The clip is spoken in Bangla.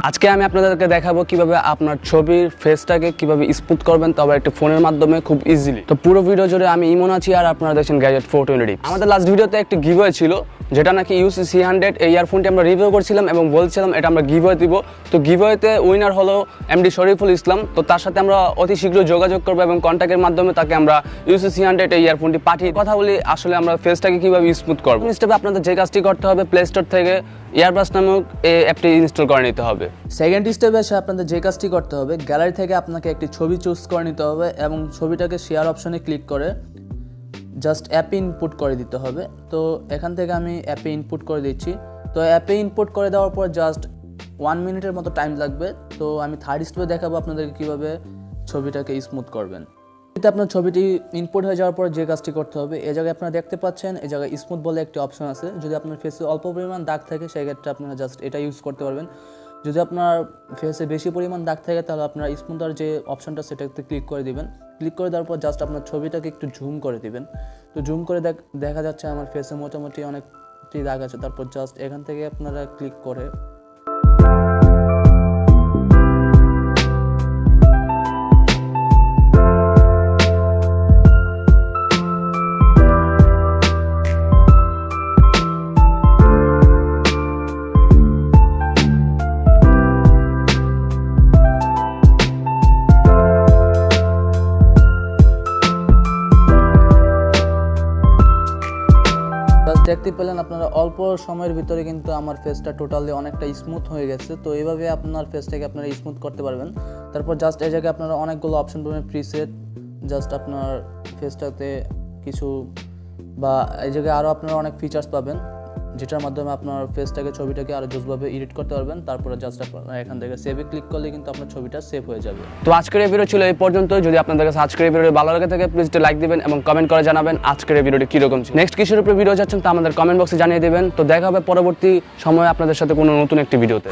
আজকে আমি আপনাদেরকে দেখাবো কিভাবে আপনার ছবির ফেসটাকে কিভাবে স্মুথ করবেন, তবে একটা ফোনের মাধ্যমে খুব ইজিলি। তো পুরো ভিডিও জুড়ে আমি ইমন আছি আর আপনারা দেখছেন গ্যাজেট 420। আমাদের লাস্ট ভিডিওতে একটি গিভওয়ে ছিল, যেটা নাকি ইউসি C100 এই ইয়ারফোনটি আমরা রিভিউ করছিলাম এবং বলছিলাম এটা আমরা গিভওয়ে দিব। তো গিভওয়েতে উইনার হলো এমডি শরীফুল ইসলাম। তো তার সাথে আমরা অতি শীঘ্র যোগাযোগ করবো এবং কন্ট্যাক্টের মাধ্যমে তাকে আমরা ইউসি C100 এই ইয়ারফোনটি পাঠিয়ে কথা বলি আসলে আমরা ফেসটাকে কিভাবে স্মুথ করবো। স্টেপে আপনাদের যে কাজটি করতে হবে, প্লে স্টোর থেকে এয়ারব্রাশ নামক এই অ্যাপটি ইনস্টল করে নিতে হবে। সেকেন্ড স্টেপে এসে আপনাদের যে কাজটি করতে হবে, গ্যালারি থেকে আপনাকে একটি ছবি চুজ করে নিতে হবে এবং ছবিটাকে শেয়ার অপশনে ক্লিক করে জাস্ট অ্যাপে ইনপুট করে দিতে হবে। তো এখান থেকে আমি অ্যাপে ইনপুট করে দিচ্ছি। তো অ্যাপে ইনপুট করে দেওয়ার পর জাস্ট 1 মিনিটের মতো টাইম লাগবে। তো আমি থার্ড স্টেপে দেখাবো আপনাদেরকে কীভাবে ছবিটাকে স্মুথ করবেন। আপনার ছবিটি ইনপুট হয়ে যাওয়ার পর যে কাজটি করতে হবে, এই জায়গায় আপনারা দেখতে পাচ্ছেন এই জায়গায় স্মুথ বলে একটি অপশন আছে। যদি আপনার ফেসে অল্প পরিমাণ দাগ থাকে সেক্ষেত্রে আপনারা জাস্ট এটা ইউজ করতে পারবেন। যদি আপনার ফেসে বেশি পরিমাণ দাগ থাকে তাহলে আপনারা স্মুথার যে অপশনটা সেটাতে ক্লিক করে দিবেন। ক্লিক করে দেওয়ার পর জাস্ট আপনার ছবিটাকে একটু জুম করে দিবেন। তো জুম করে দেখা যাচ্ছে আমার ফেসে মোটামুটি অনেকটি দাগ আছে। তারপর জাস্ট এখান থেকে আপনারা ক্লিক করে দেখতে পেলেন আপনারা অল্প সময়ের ভিতরে কিন্তু আমার ফেসটা টোটালি অনেকটা স্মুথ হয়ে গেছে। তো এইভাবে আপনার ফেসটাকে আপনারা স্মুথ করতে পারবেন। তারপর জাস্ট এই জায়গায় আপনারা অনেকগুলো অপশন পাবেন, প্রিসেট, জাস্ট আপনার ফেসটাতে কিছু বা এই জায়গায় আরও আপনারা অনেক ফিচার্স পাবেন যেটার মাধ্যমে আপনার ফেসটাকে ছবিটাকে আরও জোসভাবে এডিট করতে পারবেন। তারপরে জাস্ট আপনারা এখান থেকে সেভে ক্লিক করলে কিন্তু আপনার ছবিটা সেভ হয়ে যাবে। তো আজকের এই ভিডিও ছিল এই পর্যন্ত। যদি আপনাদের কাছে আজকের এই ভিডিও ভালো লাগে থাকে প্লিজ লাইক দিবেন এবং কমেন্ট করে জানাবেন আজকের এই ভিডিওটি কীরকম ছিল। নেক্সট কিসের উপরে ভিডিও যাচ্ছেন তা আমাদের কমেন্ট বক্সে জানিয়ে দেবেন। তো দেখা হবে পরবর্তী সময়ে আপনাদের সাথে কোনো নতুন একটি ভিডিওতে।